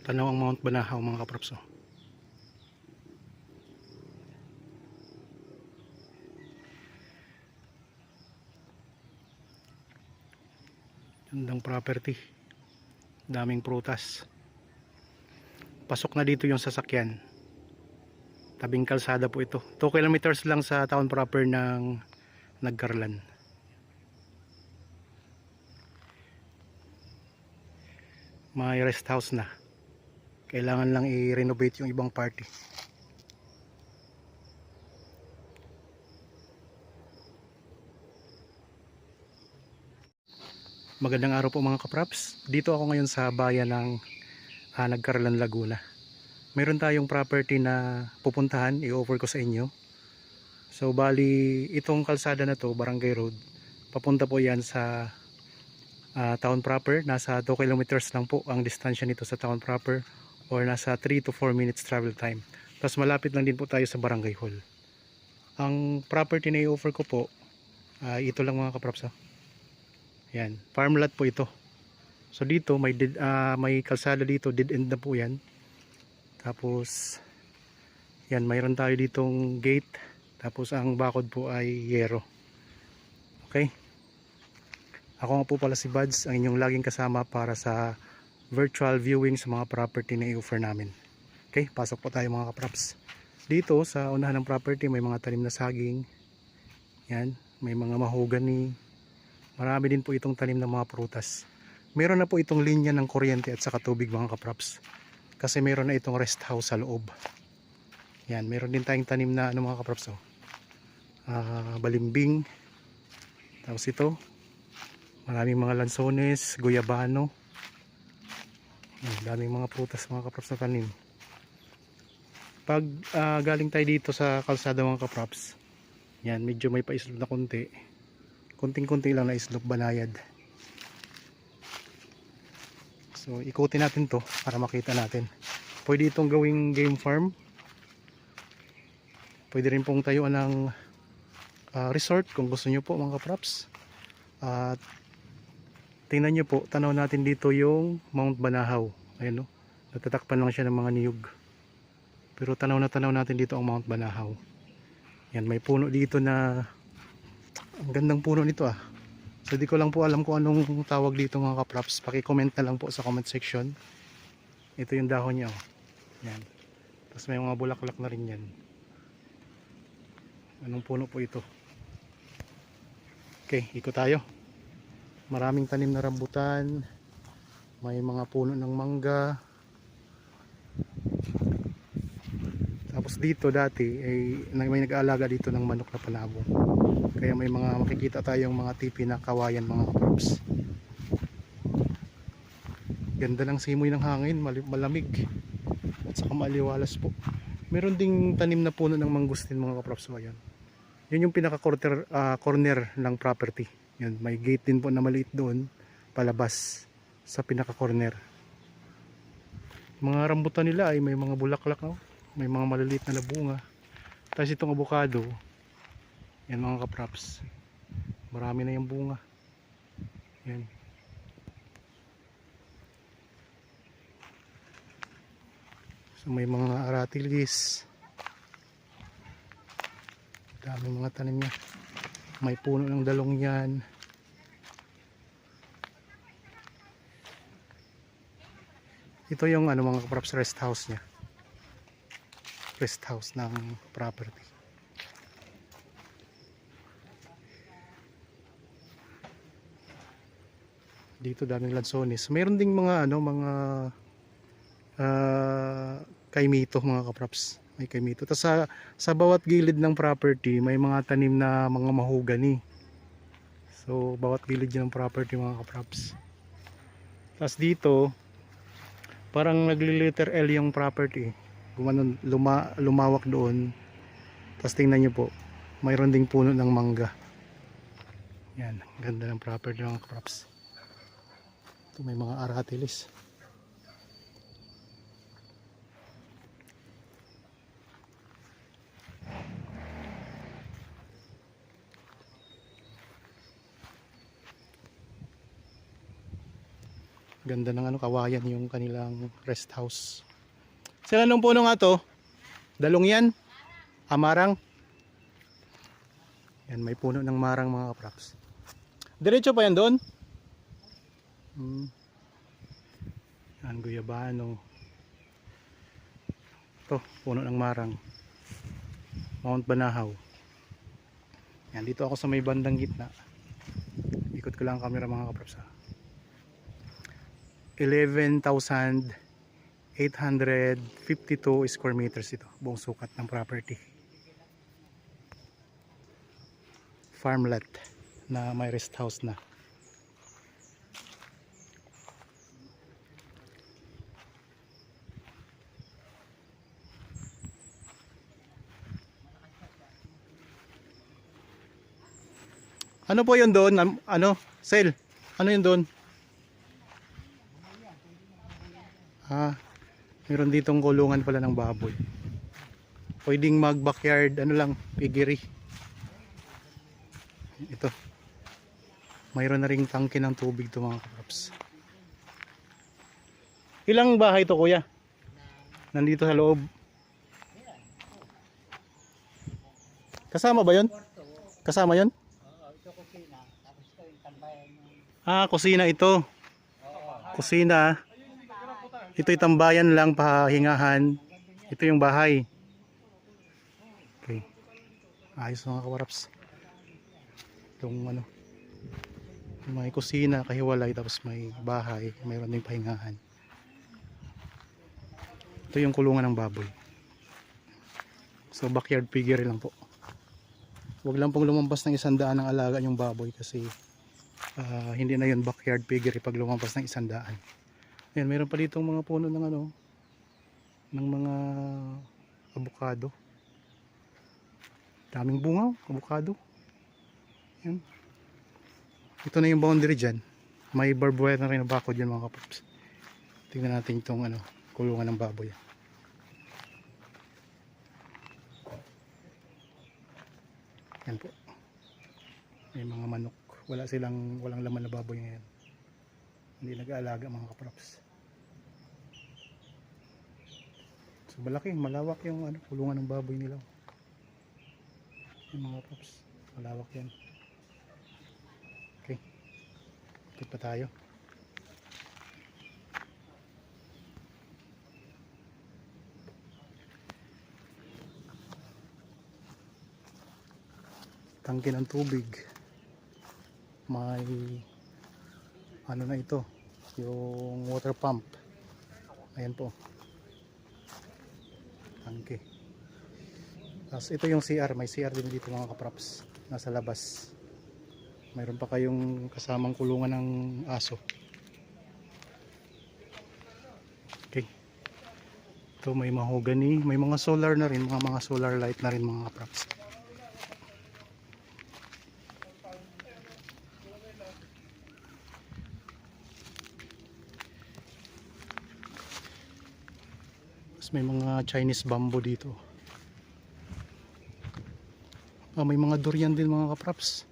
Tanaw ang Mount Banahaw mga kaprops. Gandang property. Daming prutas. Pasok na dito yung sasakyan. Tabing kalsada po ito. 2 kilometers lang sa town proper ng Nagcarlan. May rest house na. Kailangan lang i-renovate yung ibang party. Magandang araw po mga kaprops. Dito ako ngayon sa bayan ng Nagcarlan, Laguna. Meron tayong property na pupuntahan, i-offer ko sa inyo. So bali itong kalsada na to, Barangay Road, papunta po yan sa town proper. Nasa 2 kilometers lang po ang distansya nito sa town proper, or nasa 3 to 4 minutes travel time. Tapos malapit lang din po tayo sa Barangay Hall. Ang property na i-offer ko po, ito lang mga kaprops. Yan, farm lot po ito. So dito may kalsada dito, dead end na po yan. Tapos yan, mayroon tayo ditong gate. Tapos ang bakod po ay yero. Okay. Ako nga po pala si Buds, ang inyong laging kasama para sa virtual viewing sa mga property na i-offer namin. Okay, pasok po tayo mga kaprops. Dito sa unahan ng property may mga tanim na saging. Yan, may mga mahogany. Marami din po itong tanim ng mga prutas. Meron na po itong linya ng kuryente at saka tubig mga kaprops. Kasi meron na itong rest house sa loob. Yan, meron din tayong tanim na mga kaprops. Balimbing. Tapos ito, maraming mga lansones, guyabano. Yan, daming mga prutas mga kaprops na tanim. Pag galing tayo dito sa kalsada mga kaprops, yan, medyo may paislop na konti. Kunting-kunti lang na islop banayad. So ikutin natin to para makita natin. Pwede itong gawing game farm. Pwede rin pong tayuan ng resort kung gusto nyo po mga kaprops. At tingnan nyo po, tanaw natin dito yung Mount Banahaw. Ayan, no? Natatakpan lang siya ng mga niyog. Pero tanaw na tanaw natin dito ang Mount Banahaw. Yan, may puno dito na ang gandang puno nito So di ko lang po alam kung anong tawag dito mga kaprops. Paki-comment na lang po sa comment section. Ito yung dahon niya. Yan. Tapos may mga bulaklak na rin yan. Anong puno po ito? Okay, ikot tayo. Maraming tanim na rambutan. May mga puno ng mangga. Tapos dito dati ay may nag-aalaga dito ng manok na panabong. Kaya may mga makikita tayong mga tipi na kawayan mga kaprops. Ganda ng simoy ng hangin, malamig at saka maliwalas po. Meron ding tanim na puno ng mangustin mga kaprops. Ayan. Yun yung pinaka corner ng property. Yan, may gate din po na maliit doon palabas sa pinaka corner. Mga rambutan nila ay may mga bulaklak, may mga maliliit na bunga. Tapos itong avocado, yan mga kaprops, marami na yung bunga. Yan. So may mga aratilis. Dami mga tanim niya. May puno ng dalong yan. Ito yung mga kaprops, rest house niya. Rest house ng property. Dito daming lansones. Meron ding mga mga kaimito mga kaprops. May kaimito. Tapos sa bawat gilid ng property may mga tanim na mga mahogany. So bawat gilid ng property mga kaprops. Tapos dito parang nagli-letter L yung property. Gumanon, lumawak doon. Tapos tingnan nyo po, mayroon ding puno ng mangga. Yan, ganda ng property ng crops. Ito may mga aratilis. Ganda ng ano, kawayan yung kanilang rest house. Sila nung puno nga to? Dalong yan? Amarang? Yan, may puno ng marang mga kapraps. Diretso pa yan doon? Yan, guyabano. Ito, puno ng marang. Mount Banahaw. Yan, dito ako sa may bandang gitna. Ikot ko lang ang camera mga kapraps. 11,852 square meters ito. Buong sukat ng property. Farmlet na may rest house na. Ano po yun doon? Ano? Sale? Ano yun doon? Meron ditong kulungan pala ng baboy. Pwedeng mag backyard, ano lang, piggery. Ito. Mayroon na ring tangke ng tubig to mga kapraps. Ilang bahay to kuya? Nandito sa loob. Kasama ba yun? Kasama yun? Kusina ito. Kusina. Ito tambayan lang, pahingahan. Ito yung bahay. Okay. Ayos mga kapraps. Itong ano, may kusina kahiwalay, tapos may bahay, mayroon ding pahingahan. Ito yung kulungan ng baboy. So backyard piggery lang po. Huwag lang pong lumampas ng 100 ang alaga yung baboy, kasi hindi na yun backyard piggery pag lumampas ng 100. Ayan, mayroon pa ditong mga puno ng ano, ng mga avocado. Daming bunga, avocado. Ayan. Ito na yung boundary dyan. May barbed wire na rin na bakod dyan mga kapaps. Tingnan natin itong ano, kulungan ng baboy. Yan po. May mga manok. Walang laman na baboy ngayon. Hindi nag-aalaga mga kapaps. So malaki, malawak yung ano, kulungan ng baboy nila. Yung mga kapaps. Malawak yan. Okay. Ikot pa tayo. Tangke ng tubig. May ano na ito, yung water pump. Ayan po. Tangke. Tapos ito yung CR. May CR din dito mga kapraps. Nasa labas. Mayroon pa kayong kasamang kulungan ng aso. Okay. Ito may mahogany. May mga solar na rin. Mga solar light na rin mga kapraps. May mga Chinese bamboo dito. May mga durian din mga kapraps.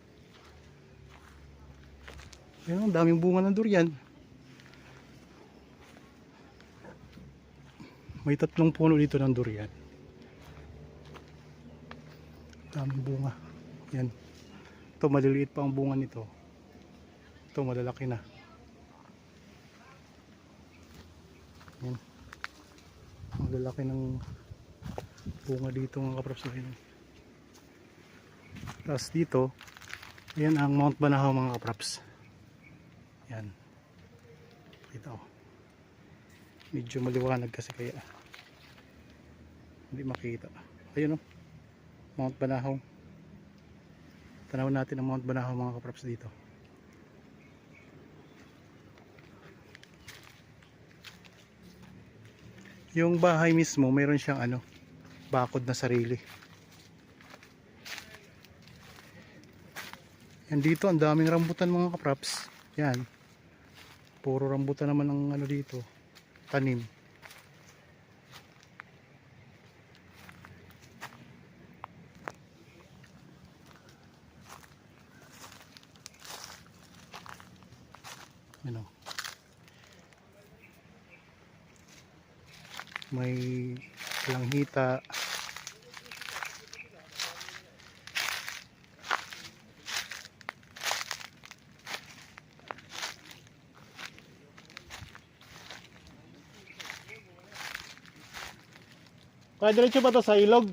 Ayun, daming bunga ng durian. May 3 puno dito ng durian. Daming bunga. Yan. Ito maliliit pa ang bunga nito. Ito malalaki na. Yan. Ang lalaki ng bunga dito mga kapraps. Tapos dito, yan ang Mount Banahaw mga kapraps. Yan. Ito. Medyo maliwanag kasi kaya hindi makita. Ayun o. Mount Banahaw. Tanawin natin ang Mount Banahaw mga kapraps dito. Yung bahay mismo, mayroon siyang ano, bakod na sarili. Yan dito, ang daming rambutan mga kapraps. Yan. Puro rambutan naman ang ano dito, tanim. Ano? may langhita. Kaya diretso ba to sa ilog?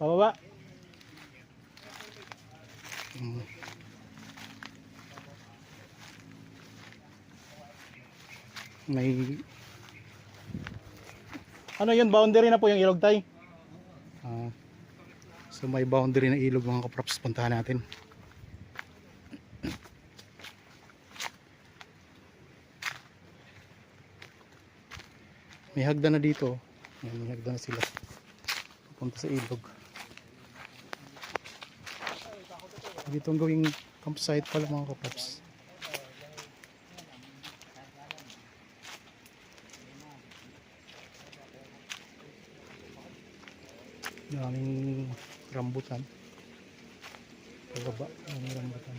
Pababa? May ano yun, boundary na po yung ilog tay. So may boundary na ilog mga kaprops, puntahan natin. May hagdan na dito. Yan, may hagdan na sila papunta sa ilog. Dito ang gawing campsite pala mga kaprops. Daming rambutan. Pababa, daming rambutan.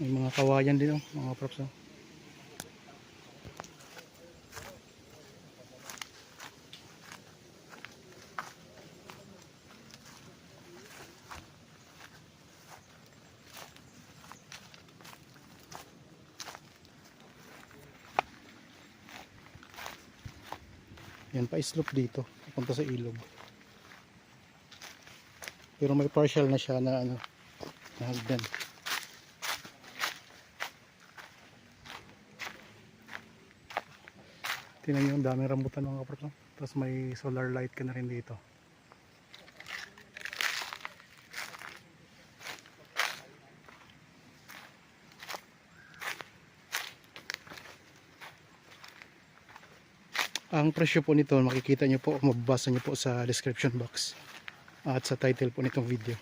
May mga kawayan din oh, mga props oh. Yan pa slope dito, papunta sa ilog. Pero may partial na siya na ano, na hagdan. Tingnan nyo, ang daming rambutan mga kaprops. Tapos may solar light ka na rin dito. Ang presyo po nito makikita nyo po, mababasa nyo po sa description box at sa title po nitong video.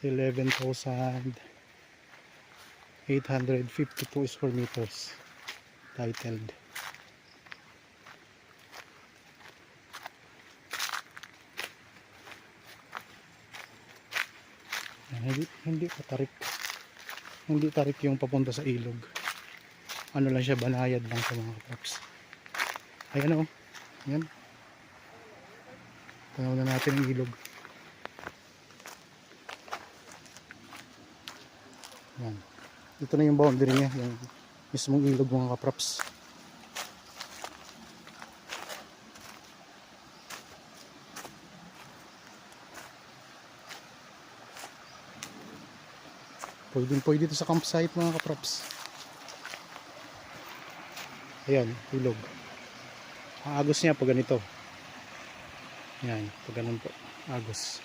$11,852 square meters titled. Hindi tarik yung papunta sa ilog. Ano lang siya, banayad lang sa mga kaprops. Ayan o, yan. Tanaw na natin ang ilog. Yan. Ito na yung boundary niya, yung mismong ilog mga kaprops. Pwede dito sa campsite mga kaprops. Ayan, ilog. Ang agos niya pag ganito. Yan, pag ganun po, agos.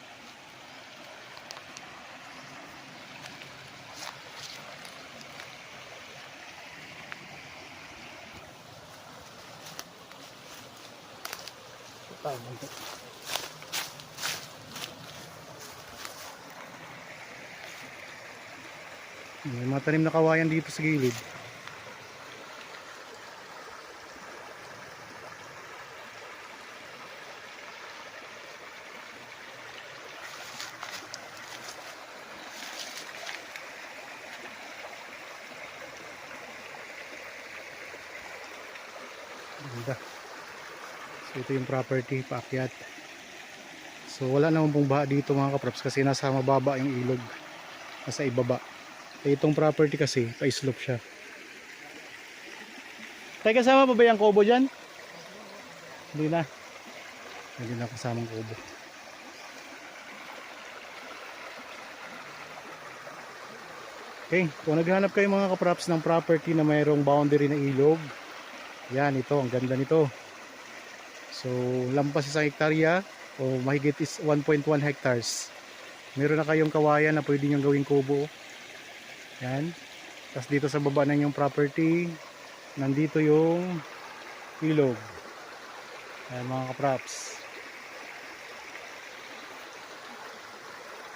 May mga tanim na kawayan dito sa gilid. Ganda. So ito yung property, paakyat. So wala naman pong baha dito mga kaprops kasi nasa mababa yung ilog, nasa ibaba. Itong property kasi pa-slope siya. Tayo kasama pa ba yung kubo dyan? Hindi na. Hindi na kasamang kubo. Okay, kung naghanap kayo mga kaprops ng property na mayroong boundary na ilog, yan, ito, ang ganda nito. So lampas isang hektarya o mahigit is 1.1 hectares. Meron na kayong kawayan na pwede nyo gawing kubo. Yan. Tapos dito sa baba ng yung property, nandito yung ilog. Ayan mga kaprops.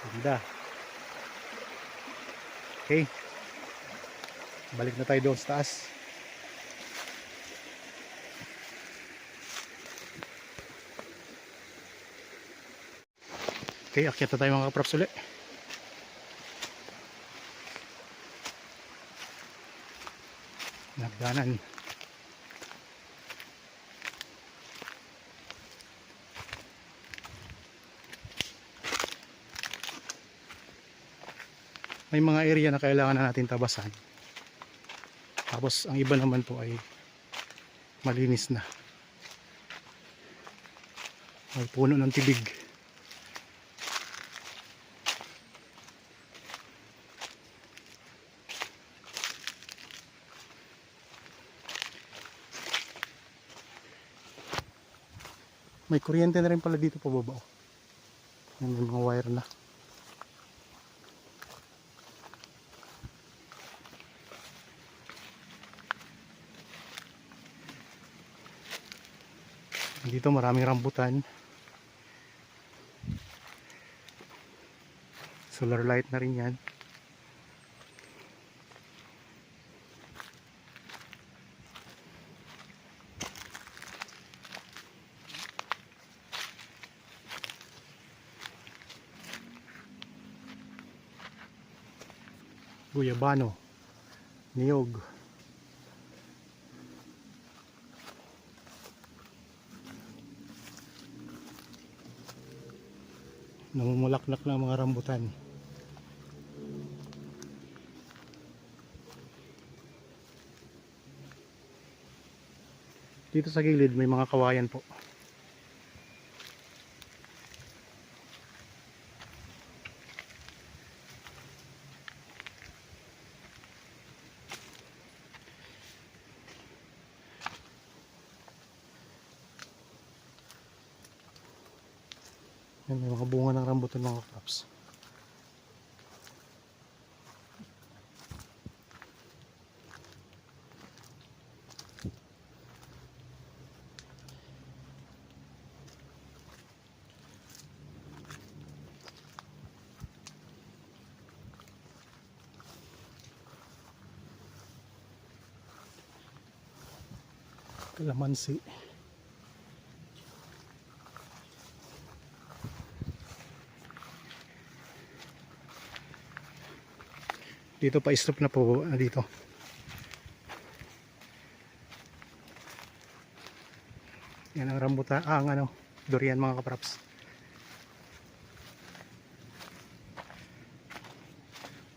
Ganda. Okay. Balik na tayo doon sa taas. Okay, akyat na tayo mga kapraps ulit. Nagdanan. May mga area na kailangan na natin tabasan. Tapos ang iba naman po ay malinis na. May puno ng tibig. May kuryente na rin pala dito pababa. May mga wire na. Dito maraming rambutan. Solar light na rin yan. Guyabano, niyog. Namumulaklak na mga rambutan. Dito sa gilid may mga kawayan po. Yan, may mga bunga ng rambutan mga kapraps. Kalamansi. Dito pa istop na po dito. Yan ang rambutan, ang durian mga kapraps.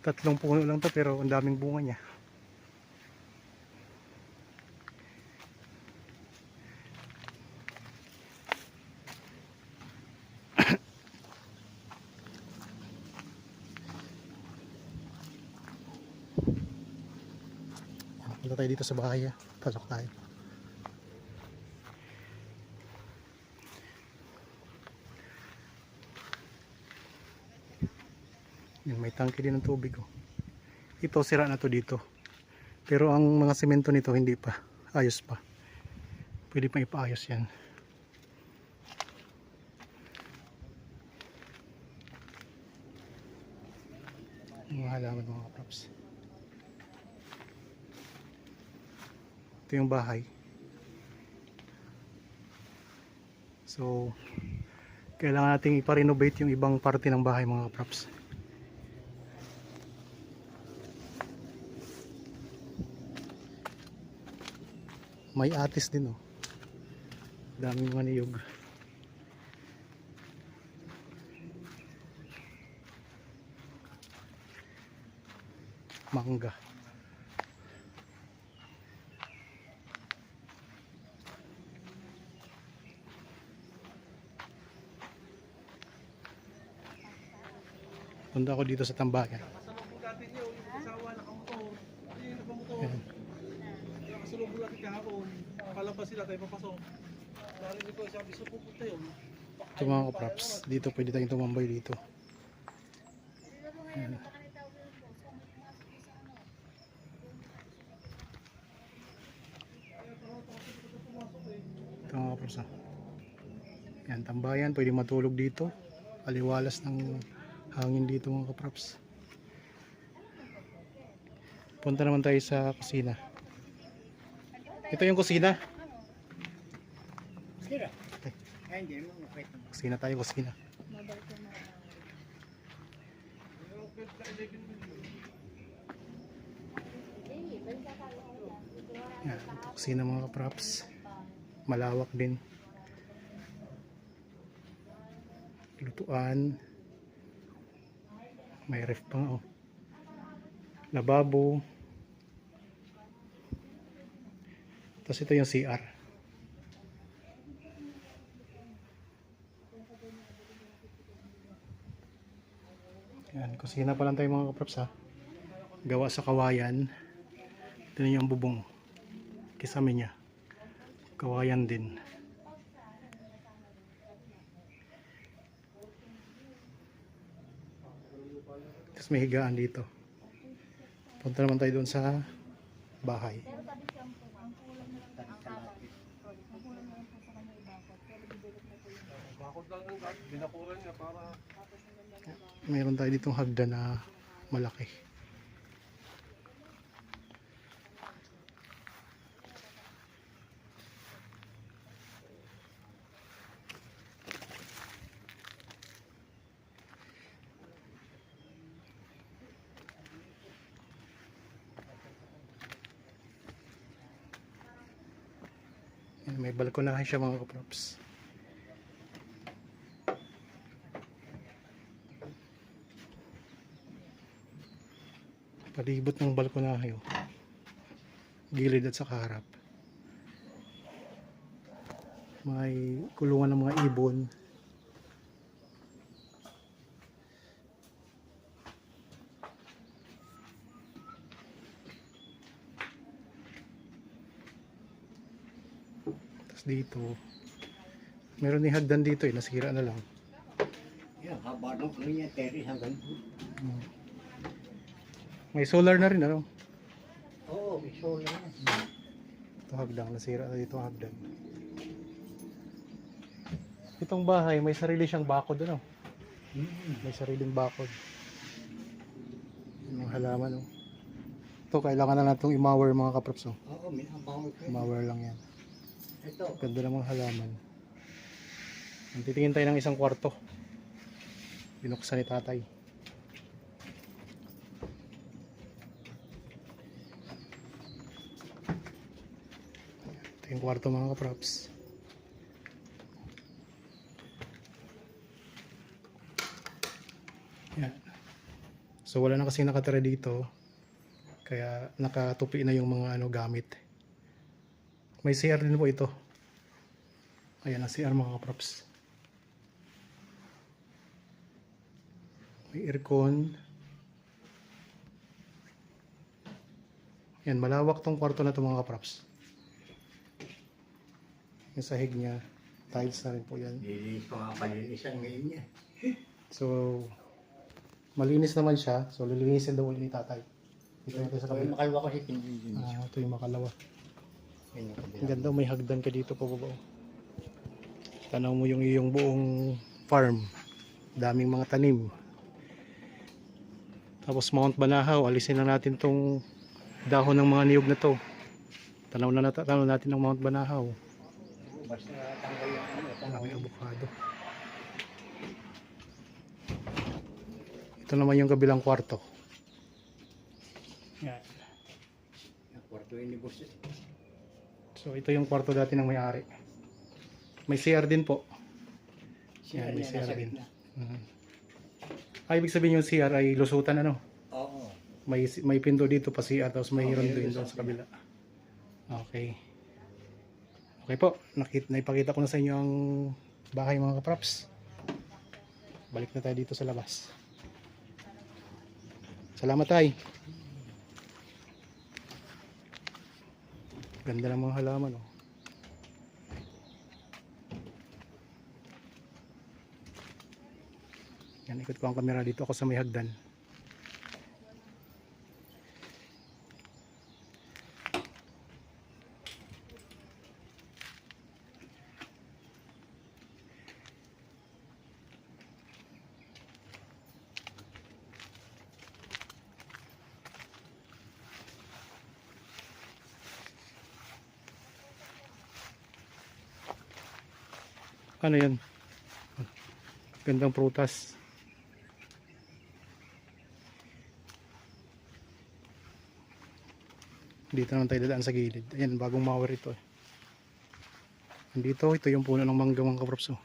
Tatlong puno lang to pero ang daming bunga niya. Punta tayo dito sa bahay. Pasok tayo. Yan, may tangke din ng tubig. Ito sira na to dito. Pero ang mga semento nito hindi pa. Ayos pa. Pwede pa ipaayos yan. Mga halaman mga props. Ito yung bahay. So kailangan nating ipa-renovate yung ibang parte ng bahay mga props. May atis din daming mga niyog. Mangga. Punta ako dito sa tambakan. Ayan. Kasalubong natin kahapon. Palabas sila tayo papasok. Narinig ko sabi sa pupunta yun. Ito mga kapraps, dito pwede tayong tumambay dito. Ayan. Ito mga kapraps. Yan, tambayan, pwede matulog dito. Aliwalas ng hangin dito mga kapraps. Punta naman tayo sa kusina. Ito yung kusina. Kusina tayo, kusina. 11 million. Yan, kusina mga kaprops. Malawak din. Lutuan. May ref pa nga, oh. Lababo. Tapos ito yung CR. Yan, kusina pa lang tayo mga kaprops ha. Gawa sa kawayan. Ito yung bubong. Kisame niya. Kawayan din. Tapos may higaan dito. Punta naman tayo doon sa bahay. Bakod lang ng binakuran niya para Mayroon tayo ditong hagdan na malaki. Yan, may balkonahe siya mga kaprops. Palibot ng balkonahe, oh. Gilid at sa harap. May kulungan ng mga ibon. Tapos dito, meron din hagdan dito eh, nasira na lang. Yan, haba ng ano niya, terrace hanggang doon. May solar na rin, ano? Oo, may solar na. Ito hagdan, nasira na dito ang hagdan. Itong bahay, may sarili siyang bakod, ano? May sariling bakod. Yung halaman, oh. Ito, kailangan na natin i-mower mga kaprops, oh. Oo, may abaw ko. I-mower lang yan. Ito, Ganda ng mga halaman. Titingin tayo ng isang kwarto. Binuksan ni tatay. Ito yung kwarto mga kaprops. Yan. So wala na kasi nakatira dito. Kaya nakatupi na yung mga gamit. May CR din po ito. Ayan ang CR mga kaprops. May aircon. Yan, malawak tong kwarto na ito mga kaprops. Yung sahig niya, tiles na rin po yan. nilinis ko nga palinisan ngayon niya. So, malinis naman siya. So, lilinisin daw ulit ni tatay. Dito natin sa Kaya kabila. makalwa ko si pinilinis. Ito yung makalawa. Yan yung Ang kabila. ganda, may hagdan ka dito pa baba. Tanaw mo yung iyong buong farm. Daming mga tanim. Tapos Mount Banahaw, alisin na natin tong dahon ng mga niyog na to. Tanaw natin ng Mount Banahaw. Basta tanggal yung ano, tanggal May yung avocado. Ito naman yung kabilang kwarto. Yan. kwarto yung nibos. So ito yung kwarto dati ng may-ari. May CR din po. Siya Yan, may niya CR nasa din. gitna. Ibig sabihin yung CR ay lusutan, ano? Oo. May pinto dito pa CR, tapos may rondo din doon sa kabila. Okay. Okay po, naipakita ko na sa inyo ang bahay mga kaprops. Balik na tayo dito sa labas. Salamat tay. Ganda ng mga halaman, oh. Yan, ikot ko ang camera dito ako sa may hagdan. Ano yan? Gandang prutas. Dito naman tayo dadaan sa gilid. Ayan, bagong mower ito eh. Dito, ito yung puno ng mangga mga kaprops. Oh.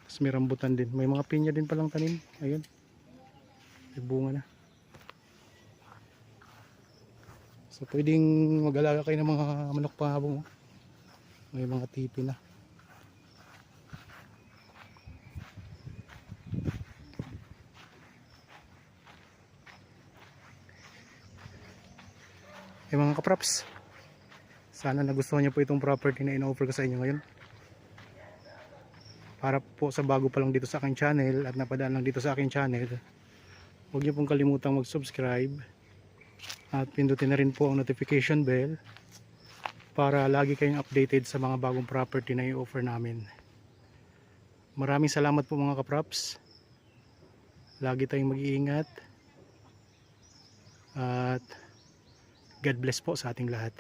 Tapos may rambutan din. May mga pinya din palang tanim. Ayun. May bunga na. So pwedeng mag-alaga kayo ng mga manok pangabong. Oh. May mga tipi na. Mga kaprops, sana nagustuhan niyo po itong property na in-offer ko sa inyo ngayon. Para po sa bago pa lang dito sa aking channel at napadaan lang dito sa aking channel, huwag niyo pong kalimutang mag-subscribe at pindutin na rin po ang notification bell para lagi kayong updated sa mga bagong property na i-offer namin. Maraming salamat po mga kaprops. Lagi tayong mag-iingat at God bless po sa ating lahat.